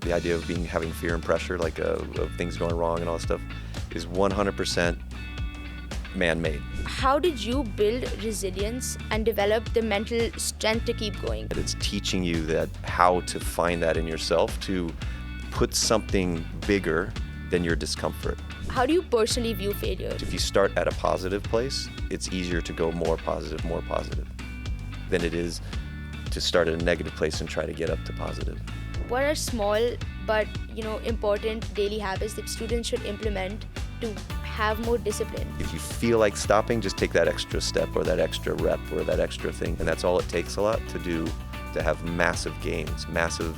the idea of having fear and pressure, like of things going wrong and all that stuff, is 100% man-made. How did you build resilience and develop the mental strength to keep going? It's teaching you that how to find that in yourself, to put something bigger than your discomfort. How do you personally view failure? If you start at a positive place, it's easier to go more positive than it is to start at a negative place and try to get up to positive. What are small but important daily habits that students should implement to have more discipline? If you feel like stopping, just take that extra step or that extra rep or that extra thing. And that's all it takes a lot to do, to have massive gains, massive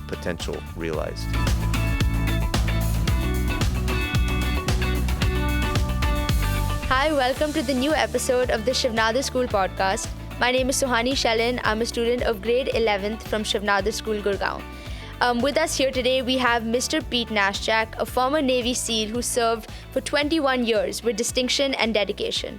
potential realized. Hi, welcome to the new episode of the Shiv Nadar School Podcast. My name is Suhani Shalin. I'm a student of grade 11th from Shiv Nadar School, Gurgaon. With us here today, we have Mr. Pete Naschak, a former Navy SEAL who served for 21 years with distinction and dedication.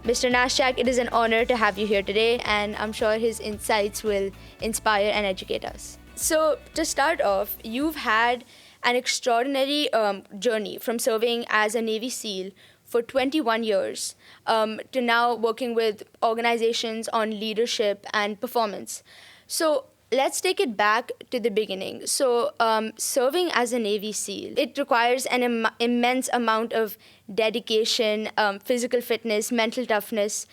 Mr. Naschak, it is an honor to have you here today, and I'm sure his insights will inspire and educate us. So, to start off, you've had an extraordinary journey from serving as a Navy SEAL for 21 years to now working with organizations on leadership and performance. So let's take it back to the beginning. So serving as a Navy SEAL, it requires an immense amount of dedication, physical fitness, mental toughness.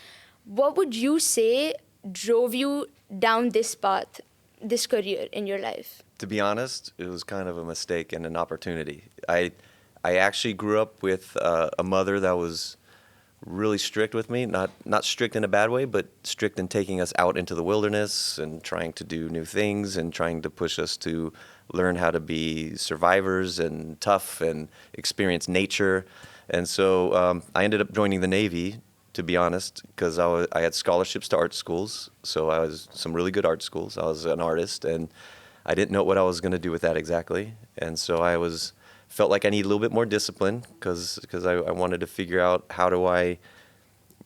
What would you say drove you down this path, this career in your life? To be honest, it was kind of a mistake and an opportunity. I actually grew up with a mother that was really strict with me, not strict in a bad way, but strict in taking us out into the wilderness and trying to do new things and trying to push us to learn how to be survivors and tough and experience nature. And so I ended up joining the Navy, to be honest, because I had scholarships to art schools. So I was some really good art schools. I was an artist, and I didn't know what I was going to do with that exactly. And so felt like I need a little bit more discipline because I wanted to figure out how do I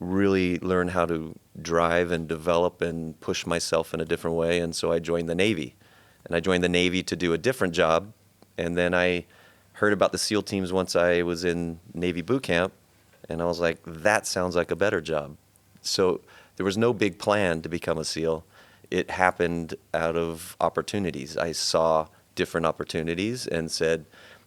really learn how to drive and develop and push myself in a different way. And so I joined the Navy. And I joined the Navy to do a different job. And then I heard about the SEAL teams once I was in Navy boot camp. And I was like, that sounds like a better job. So there was no big plan to become a SEAL. It happened out of opportunities. I saw different opportunities and said,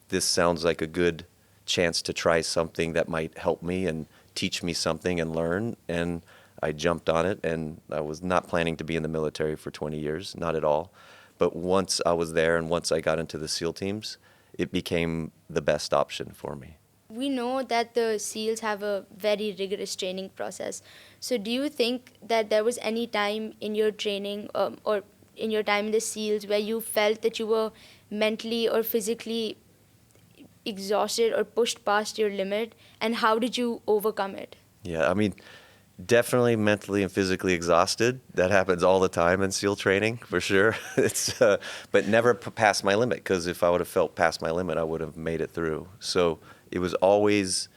this sounds like a good chance to try something that might help me and teach me something and learn. And I jumped on it, and I was not planning to be in the military for 20 years, not at all. But once I was there and once I got into the SEAL teams, it became the best option for me. We know that the SEALs have a very rigorous training process. So do you think that there was any time in your training or in your time in the SEALs where you felt that you were mentally or physically exhausted or pushed past your limit, and how did you overcome it? Yeah, I mean, definitely mentally and physically exhausted. That happens all the time in SEAL training, for sure. But never past my limit, because if I would have felt past my limit, I would have made it through. So it was always,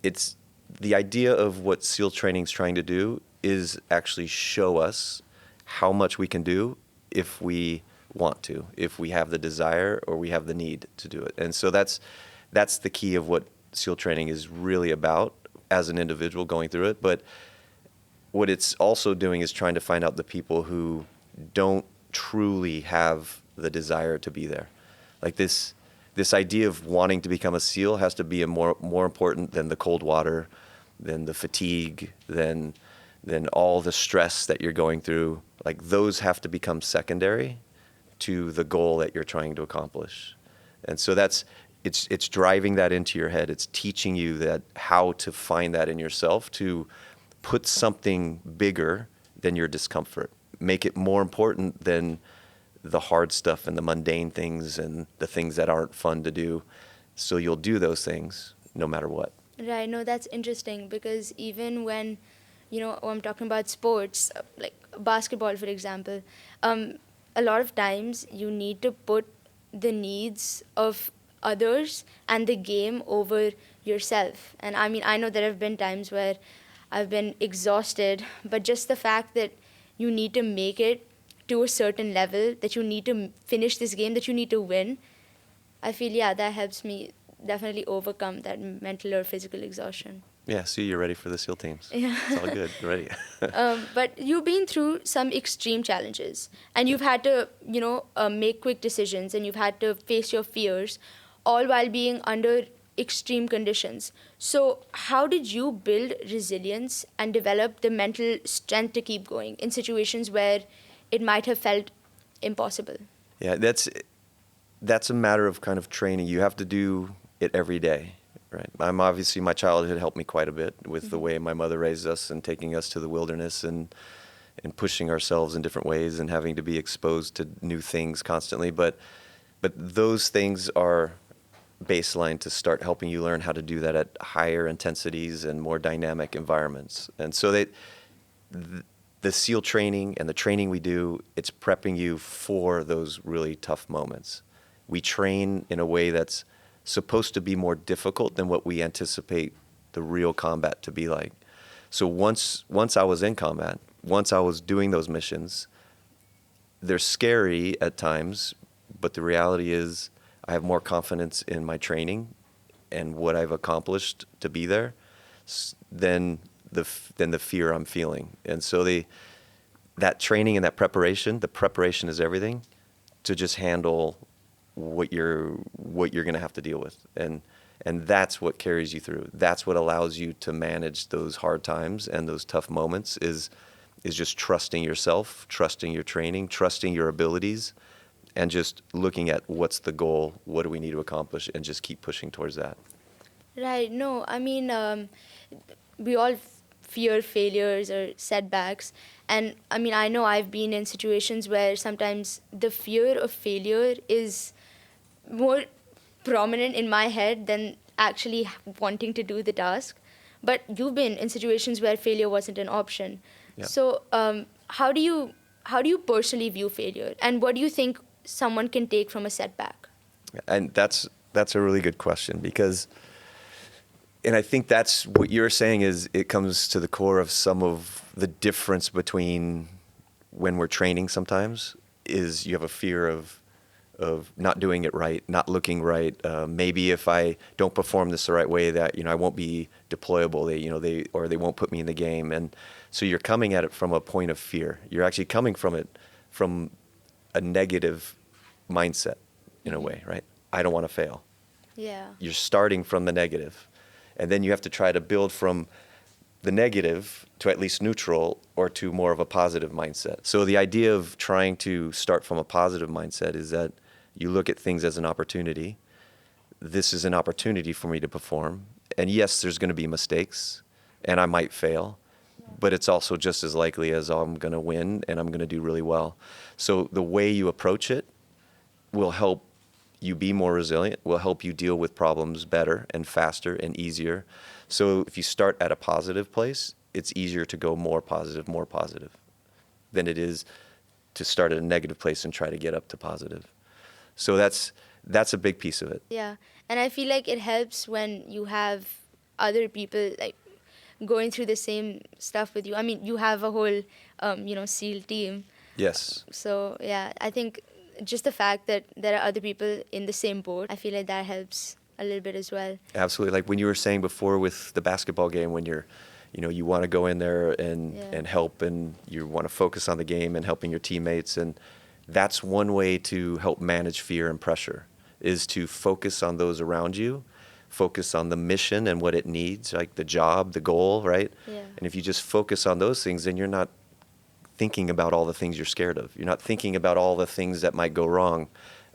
it's the idea of what SEAL training is trying to do is actually show us how much we can do if we want to, if we have the desire or we have the need to do it. And so that's the key of what SEAL training is really about as an individual going through it. But what it's also doing is trying to find out the people who don't truly have the desire to be there. Like this idea of wanting to become a SEAL has to be more important than the cold water, than the fatigue, than all the stress that you're going through. Like those have to become secondary to the goal that you're trying to accomplish. And so it's driving that into your head. It's teaching you that how to find that in yourself, to put something bigger than your discomfort. Make it more important than the hard stuff and the mundane things and the things that aren't fun to do. So you'll do those things no matter what. Right, no, that's interesting, because even when, I'm talking about sports, like basketball, for example, a lot of times you need to put the needs of others and the game over yourself. And I mean, I know there have been times where I've been exhausted, but just the fact that you need to make it to a certain level, that you need to finish this game, that you need to win, I feel, yeah, that helps me definitely overcome that mental or physical exhaustion. Yeah, see, you're ready for the SEAL teams. Yeah. It's all good. You're ready. But you've been through some extreme challenges, and you've had to, make quick decisions, and you've had to face your fears, all while being under extreme conditions. So how did you build resilience and develop the mental strength to keep going in situations where it might have felt impossible? Yeah, that's a matter of kind of training. You have to do it every day, right? My childhood helped me quite a bit with the way my mother raised us and taking us to the wilderness and pushing ourselves in different ways and having to be exposed to new things constantly. But those things are baseline to start helping you learn how to do that at higher intensities and more dynamic environments. And so the SEAL training and the training we do, it's prepping you for those really tough moments. We train in a way that's supposed to be more difficult than what we anticipate the real combat to be like. So once I was in combat, once I was doing those missions, they're scary at times, but the reality is I have more confidence in my training and what I've accomplished to be there than the fear I'm feeling. And so that training and that preparation, the preparation is everything to just handle what you're going to have to deal with. And that's what carries you through. That's what allows you to manage those hard times and those tough moments is just trusting yourself, trusting your training, trusting your abilities, and just looking at what's the goal, what do we need to accomplish, and just keep pushing towards that. Right. No, I mean, we all fear failures or setbacks. And I mean, I know I've been in situations where sometimes the fear of failure is more prominent in my head than actually wanting to do the task. But you've been in situations where failure wasn't an option. Yeah. So how do you personally view failure? And what do you think someone can take from a setback? And that's a really good question because, and I think that's what you're saying is it comes to the core of some of the difference between when we're training sometimes is you have a fear of not doing it right, not looking right. Maybe if I don't perform this the right way that, I won't be deployable. They won't put me in the game. And so you're coming at it from a point of fear. You're actually coming from it from a negative mindset in a way, right? I don't want to fail. Yeah. You're starting from the negative. And then you have to try to build from the negative to at least neutral or to more of a positive mindset. So the idea of trying to start from a positive mindset is that you look at things as an opportunity. This is an opportunity for me to perform. And yes, there's going to be mistakes and I might fail, but it's also just as likely as I'm going to win and I'm going to do really well. So the way you approach it will help you be more resilient, will help you deal with problems better and faster and easier. So if you start at a positive place, it's easier to go more positive than it is to start at a negative place and try to get up to positive. So that's a big piece of it. Yeah. And I feel like it helps when you have other people like going through the same stuff with you. I mean, you have a whole, SEAL team. Yes. So, yeah, I think just the fact that there are other people in the same boat, I feel like that helps a little bit as well. Absolutely. Like when you were saying before with the basketball game, when you want to go in there and help and you want to focus on the game and helping your teammates. And that's one way to help manage fear and pressure is to focus on those around you, focus on the mission and what it needs, like the job, the goal, right? Yeah. And if you just focus on those things, then you're not thinking about all the things you're scared of. You're not thinking about all the things that might go wrong.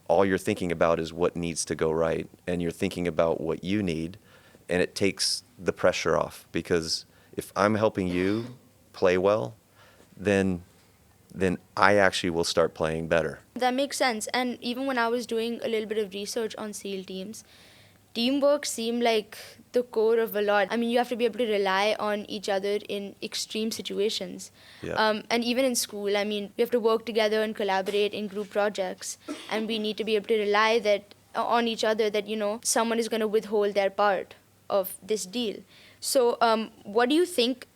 All you're thinking about is what needs to go right, and you're thinking about what you need, and it takes the pressure off. Because if I'm helping you play well, then I actually will start playing better. That makes sense. And even when I was doing a little bit of research on SEAL teams, teamwork seemed like the core of a lot. I mean, you have to be able to rely on each other in extreme situations. Yeah. And even in school, I mean, we have to work together and collaborate in group projects. And we need to be able to rely on each other that, someone is going to withhold their part of this deal. So what do you think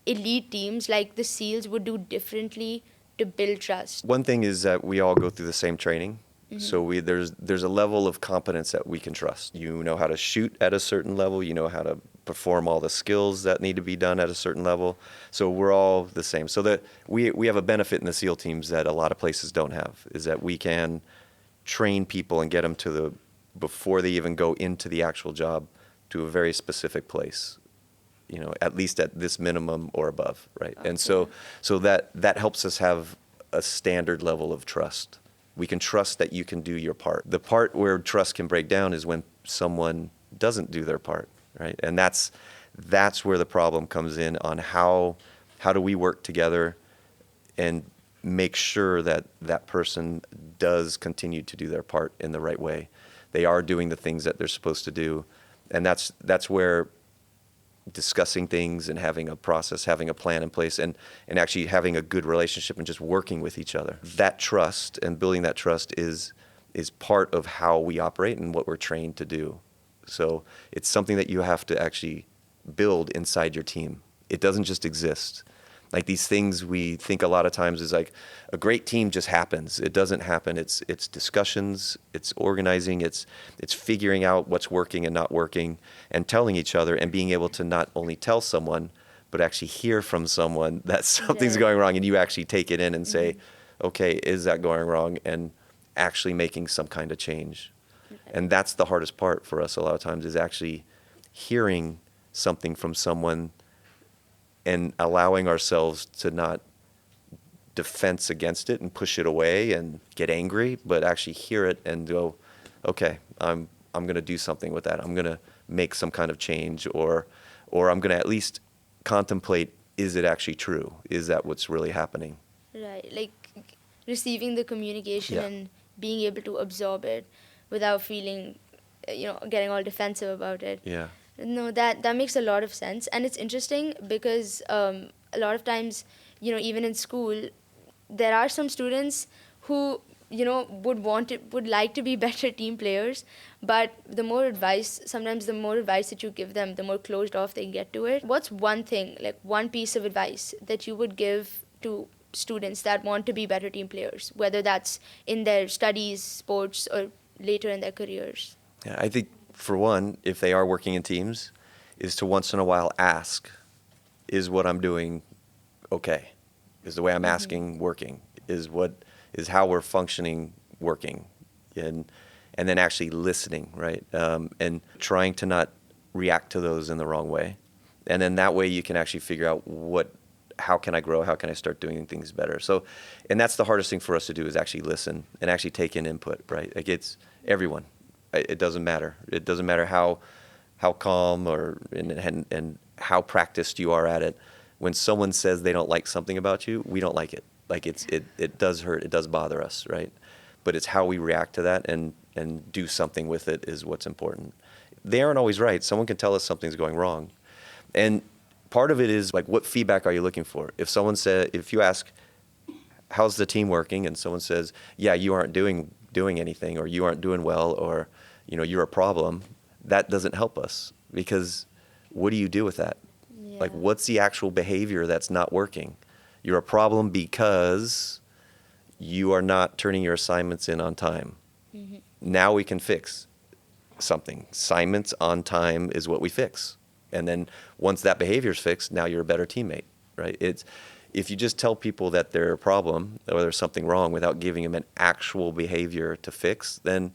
elite teams like the SEALs would do differently to build trust? One thing is that we all go through the same training. So there's a level of competence that we can trust. You know how to shoot at a certain level. You know how to perform all the skills that need to be done at a certain level. So we're all the same. So that we have a benefit in the SEAL teams that a lot of places don't have, is that we can train people and get them before they even go into the actual job, to a very specific place, at least at this minimum or above, right? Okay. And so that helps us have a standard level of trust. We can trust that you can do your part. The part where trust can break down is when someone doesn't do their part, right? And that's where the problem comes in, on how do we work together and make sure that that person does continue to do their part in the right way. They are doing the things that they're supposed to do. And that's where discussing things and having a process, having a plan in place, and actually having a good relationship and just working with each other. That trust and building that trust is part of how we operate and what we're trained to do. So it's something that you have to actually build inside your team. It doesn't just exist. Like, these things we think a lot of times is like a great team just happens. It doesn't happen. It's discussions, it's organizing, it's figuring out what's working and not working, and telling each other, and being able to not only tell someone, but actually hear from someone that something's going wrong, and you actually take it in and say, okay, is that going wrong? And actually making some kind of change. And that's the hardest part for us a lot of times, is actually hearing something from someone and allowing ourselves to not defense against it and push it away and get angry, but actually hear it and go, okay, I'm going to do something with that. I'm going to make some kind of change, or I'm going to at least contemplate, is it actually true? Is that what's really happening? Right, like receiving the communication Yeah. and being able to absorb it without feeling, getting all defensive about it. Yeah. No, that makes a lot of sense. And it's interesting because a lot of times, even in school, there are some students who, would like to be better team players, but sometimes the more advice that you give them, the more closed off they get to it. What's one thing, like one piece of advice that you would give to students that want to be better team players, whether that's in their studies, sports, or later in their careers? Yeah, I think, for one, if they are working in teams, is to once in a while ask, is what I'm doing okay? Is the way I'm asking working? Is how we're functioning working? And then actually listening, right? And trying to not react to those in the wrong way. And then that way you can actually figure out how can I grow? How can I start doing things better? So, and that's the hardest thing for us to do, is actually listen and actually take in input, right? Like, it's everyone. It doesn't matter. It doesn't matter how calm and how practiced you are at it. When someone says they don't like something about you, we don't like it. Like, it does hurt. It does bother us, right? But it's how we react to that and do something with it is what's important. They aren't always right. Someone can tell us something's going wrong, and part of it is like, what feedback are you looking for? If you ask, how's the team working, and someone says, yeah, you aren't doing anything, or you aren't doing well, or you're a problem, that doesn't help us, because what do you do with that? Yeah. Like, what's the actual behavior that's not working? You're a problem because you are not turning your assignments in on time. Mm-hmm. Now we can fix something. Assignments on time is what we fix. And then once that behavior is fixed, now you're a better teammate, right? If you just tell people that they're a problem or there's something wrong without giving them an actual behavior to fix, then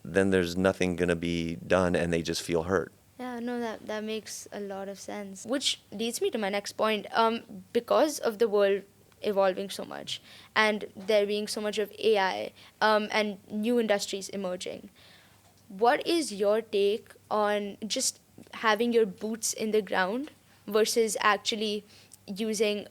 there's nothing going to be done, and they just feel hurt. Yeah, no, that makes a lot of sense. Which leads me to my next point. Because of the world evolving so much, and there being so much of AI, and new industries emerging, what is your take on just having your boots in the ground versus actually using,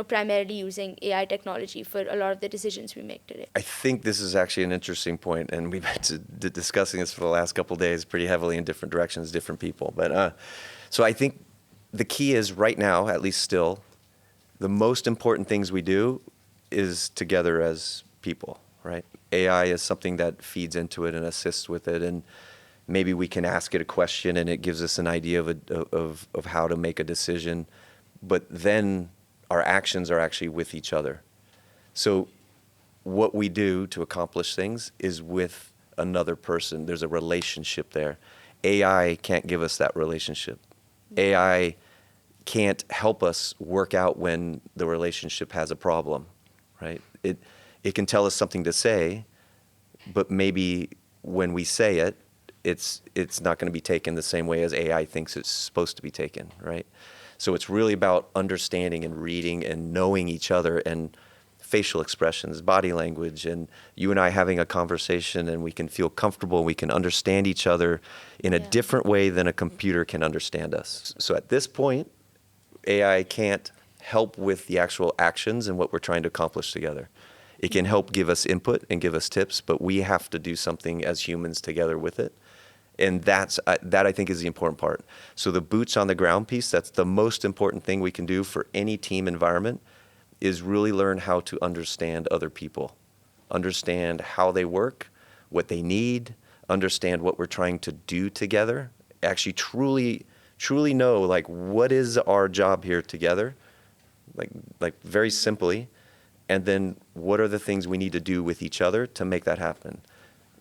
primarily using AI technology for a lot of the decisions we make today? I think this is actually an interesting point, and we've been discussing this for the last couple of days pretty heavily in different directions, different people. But so I think the key is, right now, at least still, the most important things we do is together as people, right? AI is something that feeds into it and assists with it, and maybe we can ask it a question and it gives us an idea of how to make a decision. But then our actions are actually with each other. So what we do to accomplish things is with another person. There's a relationship there. AI can't give us that relationship. AI can't help us work out when the relationship has a problem, right? It can tell us something to say, but maybe when we say it, it's not going to be taken the same way as AI thinks it's supposed to be taken, right? So it's really about understanding and reading and knowing each other and facial expressions, body language, and you and I having a conversation, and we can feel comfortable, we can understand each other in a different way than a computer can understand us. So at this point, AI can't help with the actual actions and what we're trying to accomplish together. It can help give us input and give us tips, but we have to do something as humans together with it. And that I think is the important part. So the boots on the ground piece, that's the most important thing we can do for any team environment, is really learn how to understand other people, understand how they work, what they need, understand what we're trying to do together, actually truly know, like, what is our job here together, like very simply, and then what are the things we need to do with each other to make that happen,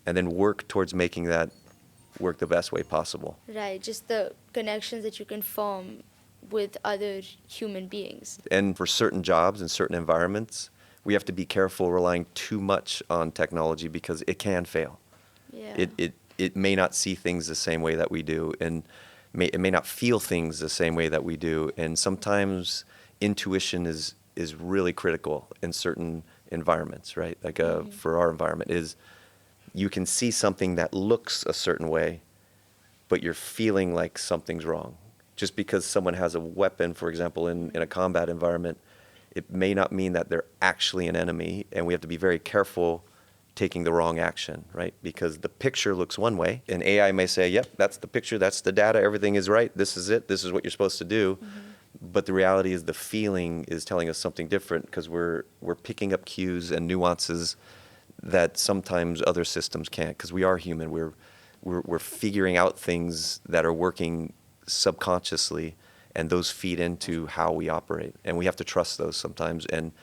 and then work towards making that work the best way possible. Right, just the connections that you can form with other human beings. And for certain jobs and certain environments, we have to be careful relying too much on technology because it can fail. Yeah. It may not see things the same way that we do, and it may not feel things the same way that we do. And sometimes intuition is really critical in certain environments, right? Like for our environment is you can see something that looks a certain way, but you're feeling like something's wrong. Just because someone has a weapon, for example, in a combat environment, it may not mean that they're actually an enemy, and we have to be very careful taking the wrong action, right? Because the picture looks one way, and AI may say, yep, that's the picture, that's the data, everything is right, this is it, this is what you're supposed to do. But the reality is the feeling is telling us something different because we're picking up cues and nuances that sometimes other systems can't, because we are human. We're figuring out things that are working subconsciously, and those feed into how we operate, and we have to trust those sometimes and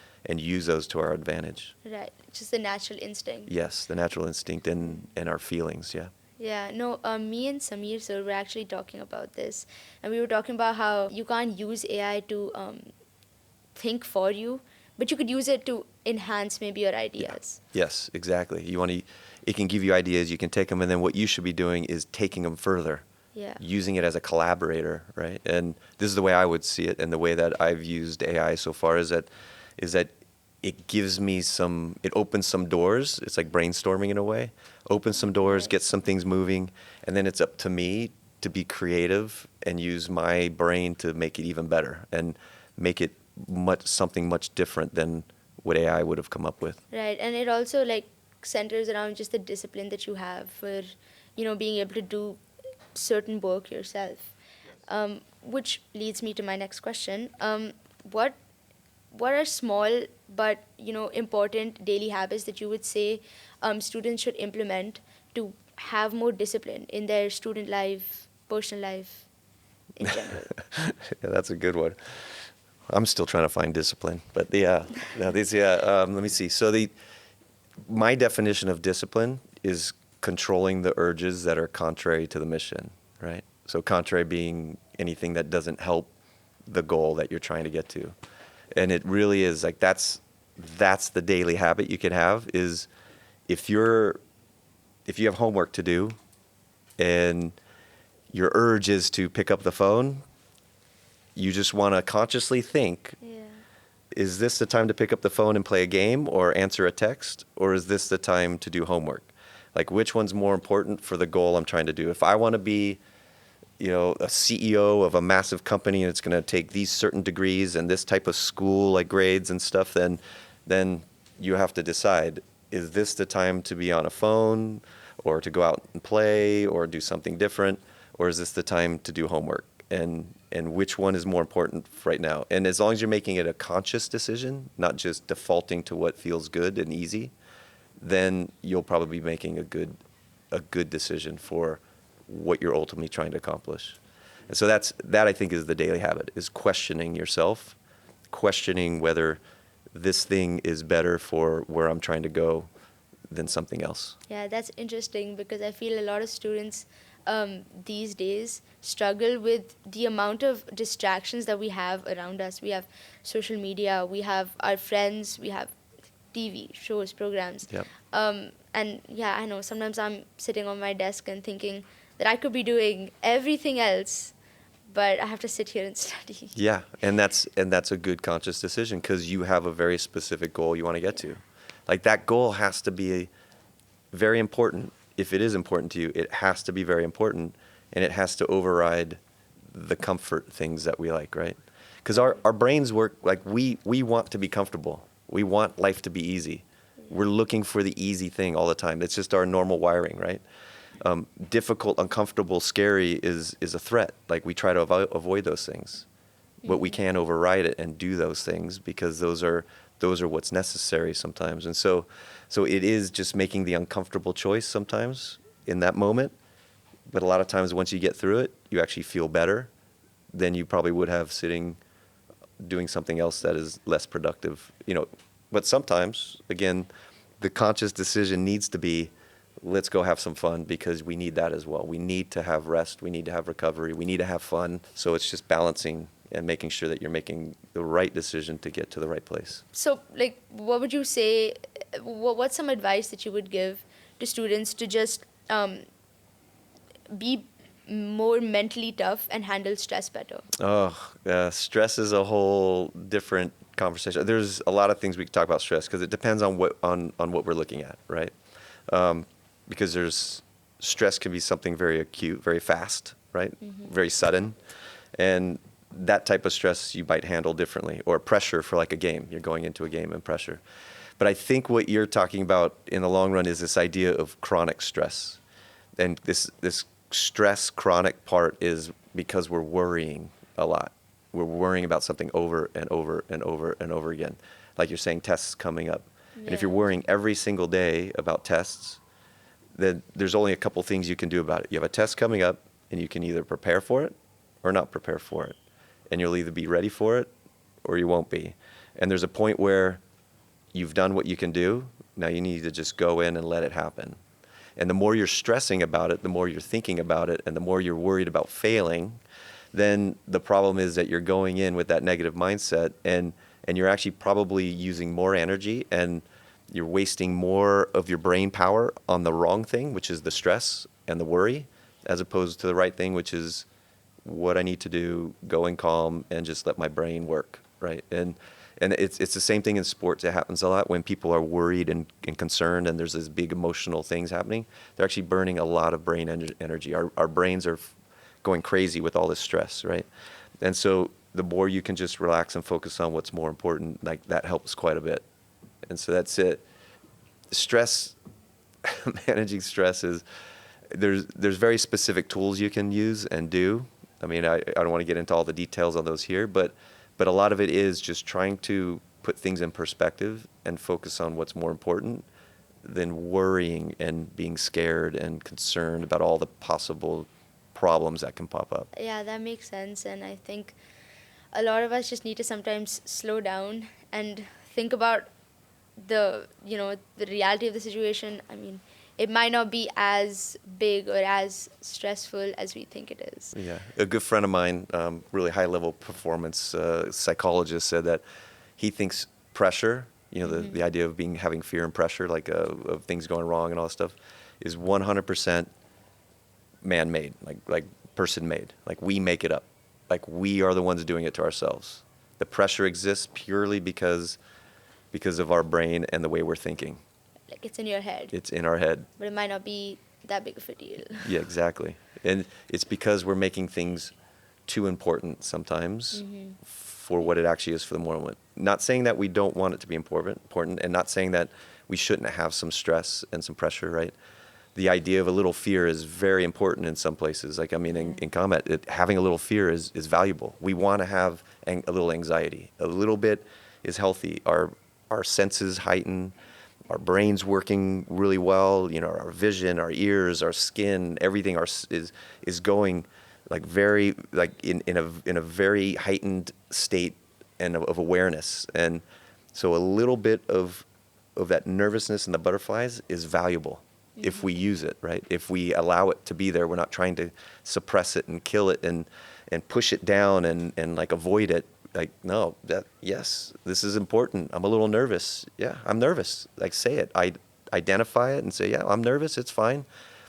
use those to our advantage. Right, just the natural instinct. Yes, the natural instinct and our feelings. Yeah, no, me and Samir sir were actually talking about this, and we were talking about how you can't use AI to think for you, but you could use it to enhance maybe your ideas. Yes, exactly. It can give you ideas, you can take them, and then what you should be doing is taking them further. Yeah. Using it as a collaborator, right? And this is the way I would see it, and the way that I've used AI so far is that it gives me it opens some doors. It's like brainstorming in a way. Opens some doors, gets some things moving, and then it's up to me to be creative and use my brain to make it even better and make it something much different than what AI would have come up with. Right, and it also like centers around just the discipline that you have for, being able to do certain work yourself, which leads me to my next question. What are small but important daily habits that you would say students should implement to have more discipline in their student life, personal life, in general? Yeah, that's a good one. I'm still trying to find discipline, but let me see. So my definition of discipline is controlling the urges that are contrary to the mission, right? So contrary being anything that doesn't help the goal that you're trying to get to. And it really is like that's the daily habit you can have is if you have homework to do and your urge is to pick up the phone, you just want to consciously think, is this the time to pick up the phone and play a game or answer a text, or is this the time to do homework? Like, which one's more important for the goal I'm trying to do? If I want to be, a CEO of a massive company and it's going to take these certain degrees and this type of school, like grades and stuff, then you have to decide, is this the time to be on a phone or to go out and play or do something different, or is this the time to do homework? And which one is more important right now? And as long as you're making it a conscious decision, not just defaulting to what feels good and easy, then you'll probably be making a good decision for what you're ultimately trying to accomplish. And so that I think is the daily habit, is questioning yourself, questioning whether this thing is better for where I'm trying to go than something else. Yeah, that's interesting because I feel a lot of students these days struggle with the amount of distractions that we have around us. We have social media, we have our friends, we have TV shows, programs. Yep. And yeah, I know sometimes I'm sitting on my desk and thinking that I could be doing everything else, but I have to sit here and study. Yeah, and that's a good conscious decision because you have a very specific goal you want to get to. Like that goal has to be very important. If it is important to you, it has to be very important, and it has to override the comfort things that we like, right? Because our brains work like we want to be comfortable. We want life to be easy. We're looking for the easy thing all the time. It's just our normal wiring, right? Difficult, uncomfortable, scary is a threat. Like we try to avoid those things, but we can override it and do those things because those are what's necessary sometimes. And so it is just making the uncomfortable choice sometimes in that moment. But a lot of times once you get through it, you actually feel better than you probably would have sitting doing something else that is less productive. But sometimes, again, the conscious decision needs to be, let's go have some fun because we need that as well. We need to have rest. We need to have recovery. We need to have fun. So it's just balancing and making sure that you're making the right decision to get to the right place. So, like, what would you say, what's some advice that you would give to students to just be more mentally tough and handle stress better? Stress is a whole different conversation. There's a lot of things we can talk about stress because it depends on what we're looking at, right? Because stress can be something very acute, very fast, right? Mm-hmm. Very sudden. And that type of stress you might handle differently, or pressure for like a game. You're going into a game and pressure. But I think what you're talking about in the long run is this idea of chronic stress. And this stress chronic part is because we're worrying a lot. We're worrying about something over and over and over and over again. Like you're saying, tests coming up. Yeah. And if you're worrying every single day about tests, then there's only a couple things you can do about it. You have a test coming up, and you can either prepare for it or not prepare for it. And you'll either be ready for it or you won't be. And there's a point where you've done what you can do. Now you need to just go in and let it happen. And the more you're stressing about it, the more you're thinking about it, and the more you're worried about failing, then the problem is that you're going in with that negative mindset, and you're actually probably using more energy, and you're wasting more of your brain power on the wrong thing, which is the stress and the worry, as opposed to the right thing, which is what I need to do, going calm, and just let my brain work, right? And it's the same thing in sports. It happens a lot when people are worried and concerned, and there's these big emotional things happening. They're actually burning a lot of brain energy. Our brains are going crazy with all this stress, right? And so the more you can just relax and focus on what's more important, like that helps quite a bit. And so that's it. Stress, managing stress is, there's very specific tools you can use and do. I mean, I don't want to get into all the details on those here, but a lot of it is just trying to put things in perspective and focus on what's more important than worrying and being scared and concerned about all the possible problems that can pop up. Yeah, that makes sense. And I think a lot of us just need to sometimes slow down and think about the reality of the situation. I mean, it might not be as big or as stressful as we think it is. Yeah. A good friend of mine, really high-level performance psychologist, said that he thinks pressure, the idea of having fear and pressure, like of things going wrong and all that stuff, is 100% man-made, like person-made. Like we make it up. Like we are the ones doing it to ourselves. The pressure exists purely because of our brain and the way we're thinking. Like it's in your head. It's in our head. But it might not be that big of a deal. Yeah, exactly. And it's because we're making things too important sometimes for what it actually is for the moment. Not saying that we don't want it to be important, and not saying that we shouldn't have some stress and some pressure, right? The idea of a little fear is very important in some places. Like, I mean, in combat, having a little fear is valuable. We want to have a little anxiety. A little bit is healthy. Our senses heighten. Our brain's working really well, our vision, our ears, our skin, everything is going like very like in a very heightened state and of awareness. And So a little bit of that nervousness and the butterflies is valuable if we use it, right? If we allow it to be there, we're not trying to suppress it and kill it and push it down and like avoid it. Like, no, yes, this is important. I'm a little nervous. Yeah, I'm nervous. Like, say it. I identify it and say, yeah, I'm nervous. It's fine.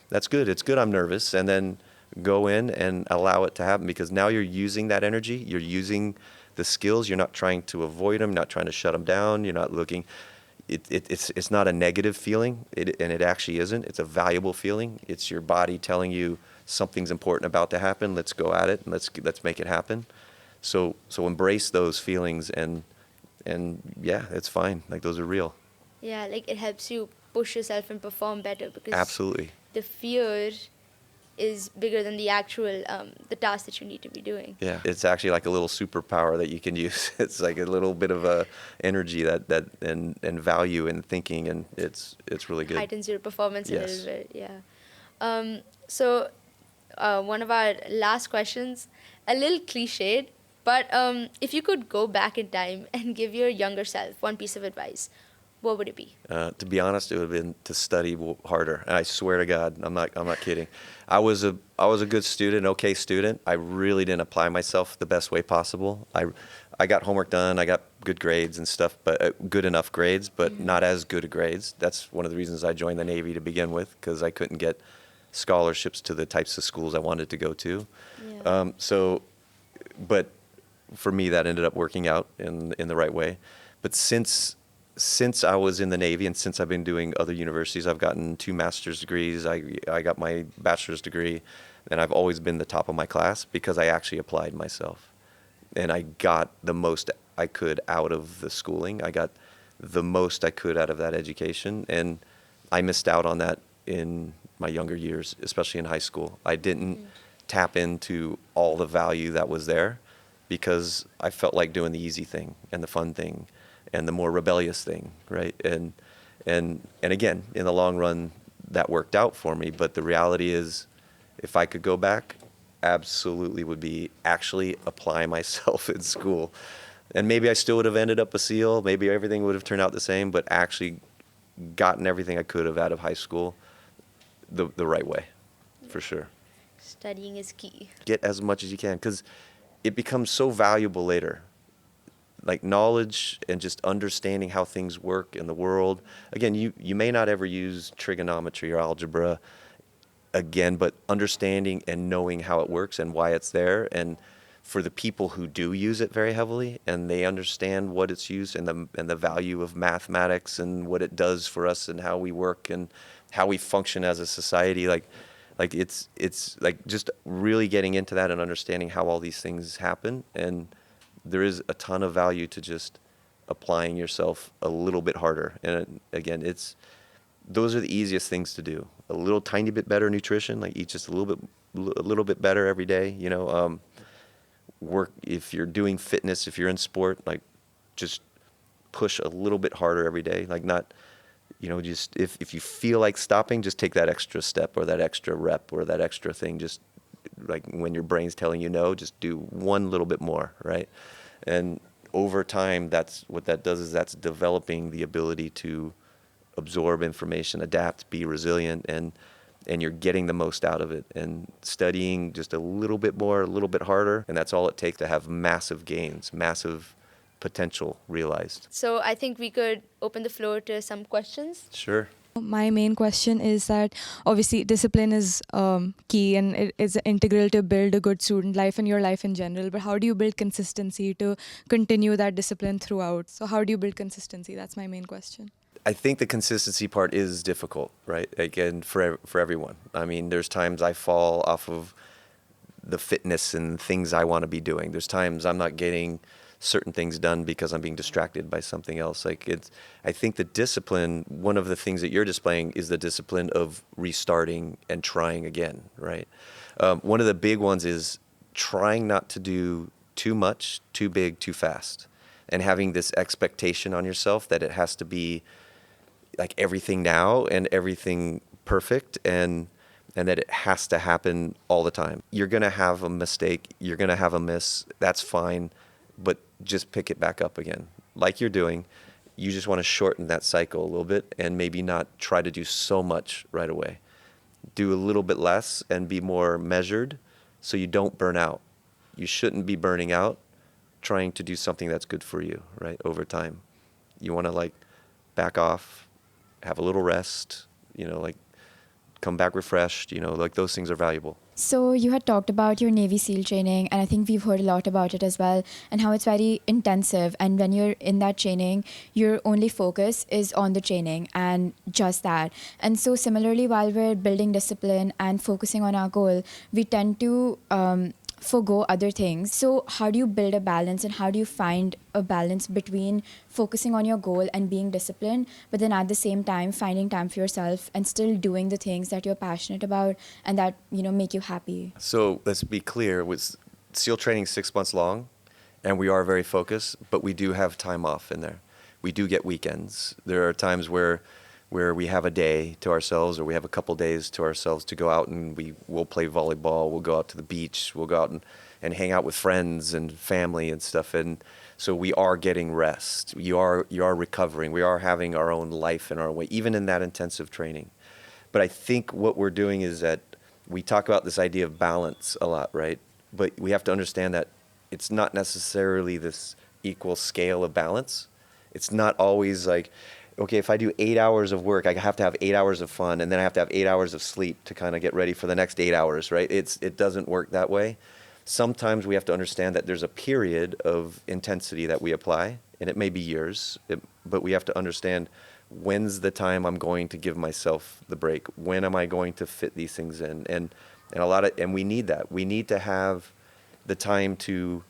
That's good. It's good I'm nervous. And then go in and allow it to happen, because now you're using that energy. You're using the skills. You're not trying to avoid them, not trying to shut them down. You're not looking. It's not a negative feeling, and it actually isn't. It's a valuable feeling. It's your body telling you something's important about to happen. Let's go at it and let's make it happen. So embrace those feelings and yeah, it's fine. Like, those are real. Yeah, like it helps you push yourself and perform better, because Absolutely. the fear is bigger than the actual the task that you need to be doing. Yeah, it's actually like a little superpower that you can use. It's like a little bit of a energy that and value in thinking, and it's really good. Heightens your performance a Yes. little bit. Yeah. So one of our last questions, a little cliched, but if you could go back in time and give your younger self one piece of advice, what would it be? To be honest, it would have been to study harder. And I swear to God, I'm not kidding. I was a good student, okay student. I really didn't apply myself the best way possible. I got homework done. I got good grades and stuff, but good enough grades, but not as good grades. That's one of the reasons I joined the Navy to begin with, because I couldn't get scholarships to the types of schools I wanted to go to. Yeah. But for me, that ended up working out in the right way. But since I was in the Navy and since I've been doing other universities, I've gotten 2 master's degrees. I got my bachelor's degree, and I've always been the top of my class because I actually applied myself. And I got the most I could out of the schooling. I got the most I could out of that education. And I missed out on that in my younger years, especially in high school. I didn't tap into all the value that was there because I felt like doing the easy thing and the fun thing and the more rebellious thing, right? And again, in the long run, that worked out for me. But the reality is, if I could go back, absolutely would be actually apply myself in school. And maybe I still would have ended up a SEAL. Maybe everything would have turned out the same, but actually gotten everything I could have out of high school the right way, for sure. Studying is key. Get as much as you can, because it becomes so valuable later. Like knowledge and just understanding how things work in the world. Again, you may not ever use trigonometry or algebra again, but understanding and knowing how it works and why it's there. And for the people who do use it very heavily and they understand what it's used and the value of mathematics and what it does for us and how we work and how we function as a society, like it's like just really getting into that and understanding how all these things happen. And there is a ton of value to just applying yourself a little bit harder. And again, those are the easiest things to do. A little tiny bit better nutrition, like eat just a little bit better every day. Work if you're doing fitness, if you're in sport, like just push a little bit harder every day. Like not, just if you feel like stopping, just take that extra step or that extra rep or that extra thing. Just like when your brain's telling you no, just do one little bit more, right? And over time, that's what that does, is that's developing the ability to absorb information, adapt, be resilient, and you're getting the most out of it. And studying just a little bit more, a little bit harder, and that's all it takes to have massive gains, massive potential realized. So I think we could open the floor to some questions. Sure. My main question is that obviously discipline is key and it is integral to build a good student life and your life in general. But how do you build consistency to continue that discipline throughout? So how do you build consistency? That's my main question. I think the consistency part is difficult, right? Again, for everyone. I mean, there's times I fall off of the fitness and things I want to be doing. There's times I'm not getting certain things done because I'm being distracted by something else. I think the discipline, one of the things that you're displaying is the discipline of restarting and trying again, right? One of the big ones is trying not to do too much, too big, too fast, and having this expectation on yourself that it has to be like everything now and everything perfect and that it has to happen all the time. You're going to have a mistake. You're going to have a miss. That's fine. But just pick it back up again, like you're doing, you just want to shorten that cycle a little bit and maybe not try to do so much right away. Do a little bit less and be more measured so you don't burn out. You shouldn't be burning out trying to do something that's good for you, right, over time. You want to like back off, have a little rest, like come back refreshed, like those things are valuable. So you had talked about your Navy SEAL training, and I think we've heard a lot about it as well, and how it's very intensive. And when you're in that training, your only focus is on the training and just that. And so similarly, while we're building discipline and focusing on our goal, we tend to forgo other things. So how do you build a balance, and how do you find a balance between focusing on your goal and being disciplined, but then at the same time finding time for yourself and still doing the things that you're passionate about and that make you happy? So let's be clear, with SEAL training 6 months long, and we are very focused, but we do have time off in there. We do get weekends. There are times where we have a day to ourselves, or we have a couple days to ourselves to go out and we'll play volleyball, we'll go out to the beach, we'll go out and hang out with friends and family and stuff. And so we are getting rest. You are recovering. We are having our own life in our way, even in that intensive training. But I think what we're doing is that we talk about this idea of balance a lot, right? But we have to understand that it's not necessarily this equal scale of balance. It's not always like, okay, if I do 8 hours of work, I have to have 8 hours of fun, and then I have to have 8 hours of sleep to kind of get ready for the next 8 hours, right? It doesn't work that way. Sometimes we have to understand that there's a period of intensity that we apply, and it may be years, but we have to understand when's the time I'm going to give myself the break? When am I going to fit these things in? And we need that. We need to have the time to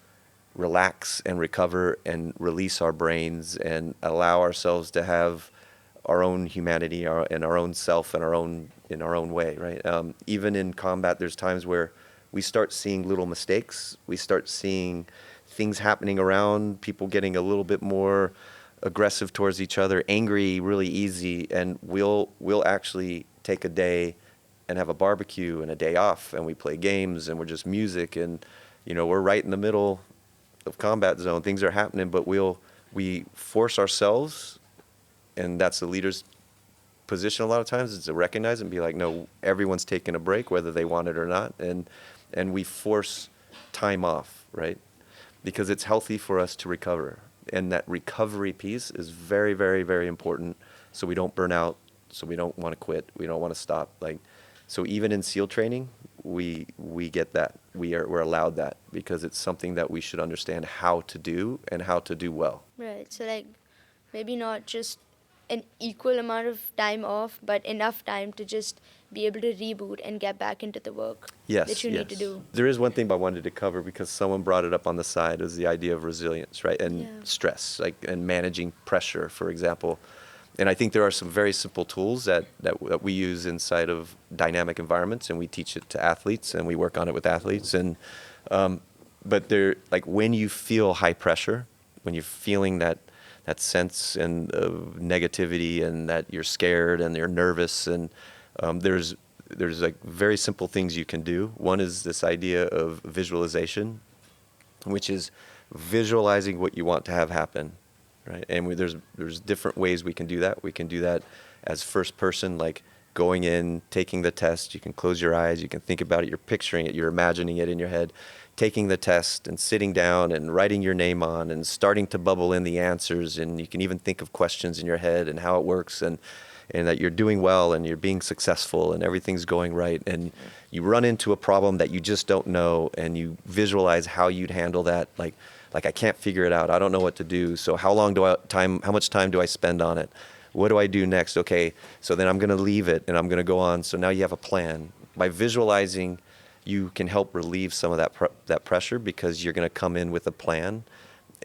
relax and recover and release our brains and allow ourselves to have our own humanity and our own self and in our own way, right? Even in combat, there's times where we start seeing little mistakes. We start seeing things happening around, people getting a little bit more aggressive towards each other, angry really easy, and we'll actually take a day and have a barbecue and a day off, and we play games and we're just music, and we're right in the middle of combat zone. Things are happening, but we force ourselves, and that's the leader's position a lot of times, is to recognize and be like, no, everyone's taking a break whether they want it or not, and we force time off, right? Because it's healthy for us to recover, and that recovery piece is very, very, very important, so we don't burn out, so we don't want to quit, we don't want to stop. So even in SEAL training, we get that. We're allowed that because it's something that we should understand how to do and how to do well. Right. So maybe not just an equal amount of time off, but enough time to just be able to reboot and get back into the work that you need to do. There is one thing I wanted to cover because someone brought it up on the side, is the idea of resilience, right? And stress, and managing pressure, for example. And I think there are some very simple tools that we use inside of dynamic environments, and we teach it to athletes, and we work on it with athletes. And but they're when you feel high pressure, when you're feeling that sense of negativity, and that you're scared and you're nervous, and there's very simple things you can do. One is this idea of visualization, which is visualizing what you want to have happen. Right, and there's different ways we can do that. We can do that as first person, like going in, taking the test. You can close your eyes, you can think about it, you're picturing it, you're imagining it in your head, taking the test and sitting down and writing your name on and starting to bubble in the answers. And you can even think of questions in your head and how it works, and that you're doing well and you're being successful and everything's going right. And you run into a problem that you just don't know, and you visualize how you'd handle that. Like I can't figure it out. I don't know what to do. So how much time do I spend on it? What do I do next? Okay, so then I'm going to leave it and I'm going to go on. So now you have a plan. By visualizing, you can help relieve some of that pressure, because you're going to come in with a plan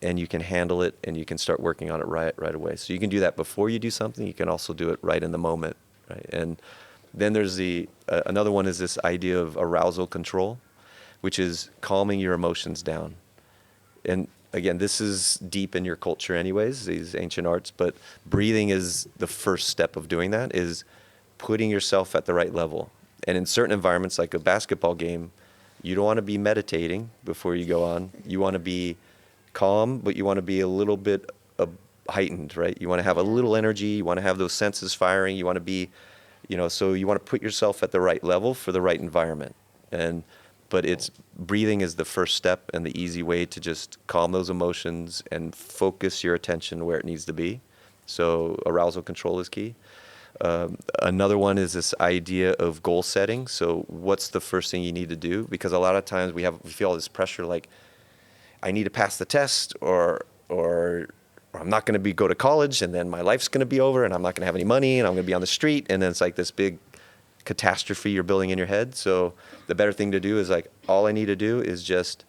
and you can handle it and you can start working on it right away. So you can do that before you do something. You can also do it right in the moment, right? And then there's another one is this idea of arousal control, which is calming your emotions down. And again, this is deep in your culture anyways, these ancient arts, but breathing is the first step of doing that, is putting yourself at the right level. And in certain environments, like a basketball game, you don't want to be meditating before you go on. You want to be calm, but you want to be a little bit heightened, right? You want to have a little energy. You want to have those senses firing. You want to be, so you want to put yourself at the right level for the right environment. But breathing is the first step and the easy way to just calm those emotions and focus your attention where it needs to be. So arousal control is key. Another one is this idea of goal setting. So what's the first thing you need to do? Because a lot of times we feel all this pressure, like I need to pass the test, or I'm not going to go to college, and then my life's going to be over, and I'm not going to have any money, and I'm going to be on the street, and then it's like this big catastrophe you're building in your head. So the better thing to do is like, all I need to do is just,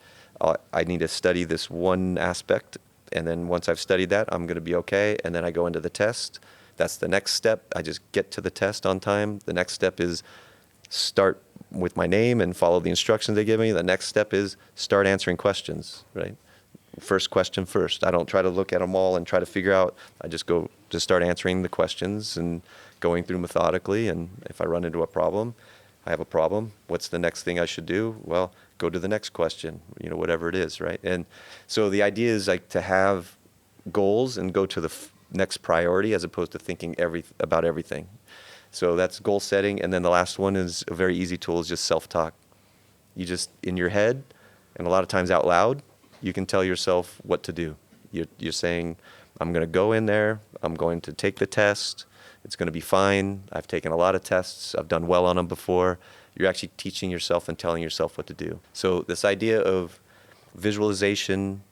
I need to study this one aspect, and then once I've studied that, I'm going to be okay, and then I go into the test. That's the next step. I just get to the test on time. The next step is start with my name and follow the instructions they give me. The next step is start answering questions, right? First question first. I don't try to look at them all and try to figure out. I just start answering the questions and going through methodically. And if I run into a problem, I have a problem. What's the next thing I should do? Well, go to the next question, whatever it is, right? And so the idea is like to have goals and go to the next priority as opposed to thinking about everything. So that's goal setting. And then the last one is a very easy tool, is just self-talk. You just, in your head, and a lot of times out loud, you can tell yourself what to do. You're saying, I'm going to go in there, I'm going to take the test, it's going to be fine, I've taken a lot of tests, I've done well on them before. You're actually teaching yourself and telling yourself what to do. So this idea of visualization,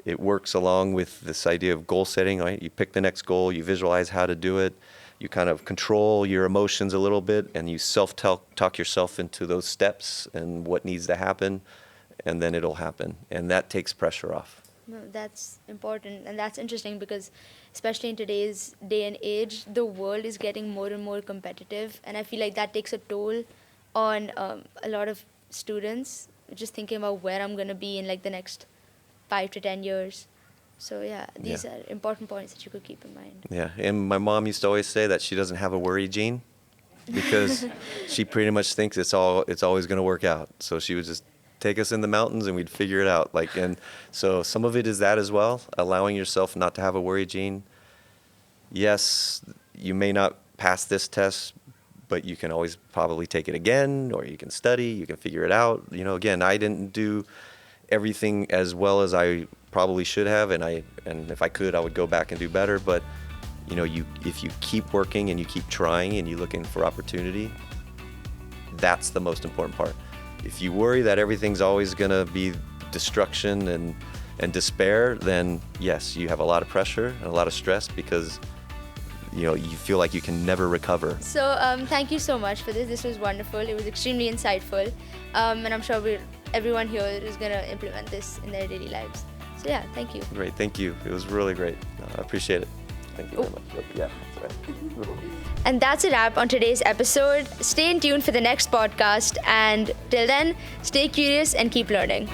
it works along with this idea of goal setting, right? You pick the next goal, you visualize how to do it, you kind of control your emotions a little bit, and you self-talk yourself into those steps and what needs to happen, and then it'll happen. And that takes pressure off. No, that's important, and that's interesting because especially in today's day and age, the world is getting more and more competitive, and I feel like that takes a toll on a lot of students, just thinking about where I'm going to be in like the next 5 to 10 years. So yeah, these are important points that you could keep in mind. Yeah, and my mom used to always say that she doesn't have a worry gene because she pretty much thinks it's always going to work out. So she would just take us in the mountains and we'd figure it out. And so some of it is that as well, allowing yourself not to have a worry gene. Yes, you may not pass this test, but you can always probably take it again, or you can study, you can figure it out. Again, I didn't do everything as well as I probably should have, and if I could, I would go back and do better. But if you keep working and you keep trying and you're looking for opportunity, that's the most important part. If you worry that everything's always going to be destruction and despair, then yes, you have a lot of pressure and a lot of stress because you feel like you can never recover. So thank you so much for this. This was wonderful. It was extremely insightful, and I'm sure everyone here is going to implement this in their daily lives. So yeah, thank you. Great, thank you. It was really great. I appreciate it. Thank you very much. Yeah, that's right. And that's a wrap on today's episode. Stay in tune for the next podcast, and till then, stay curious and keep learning.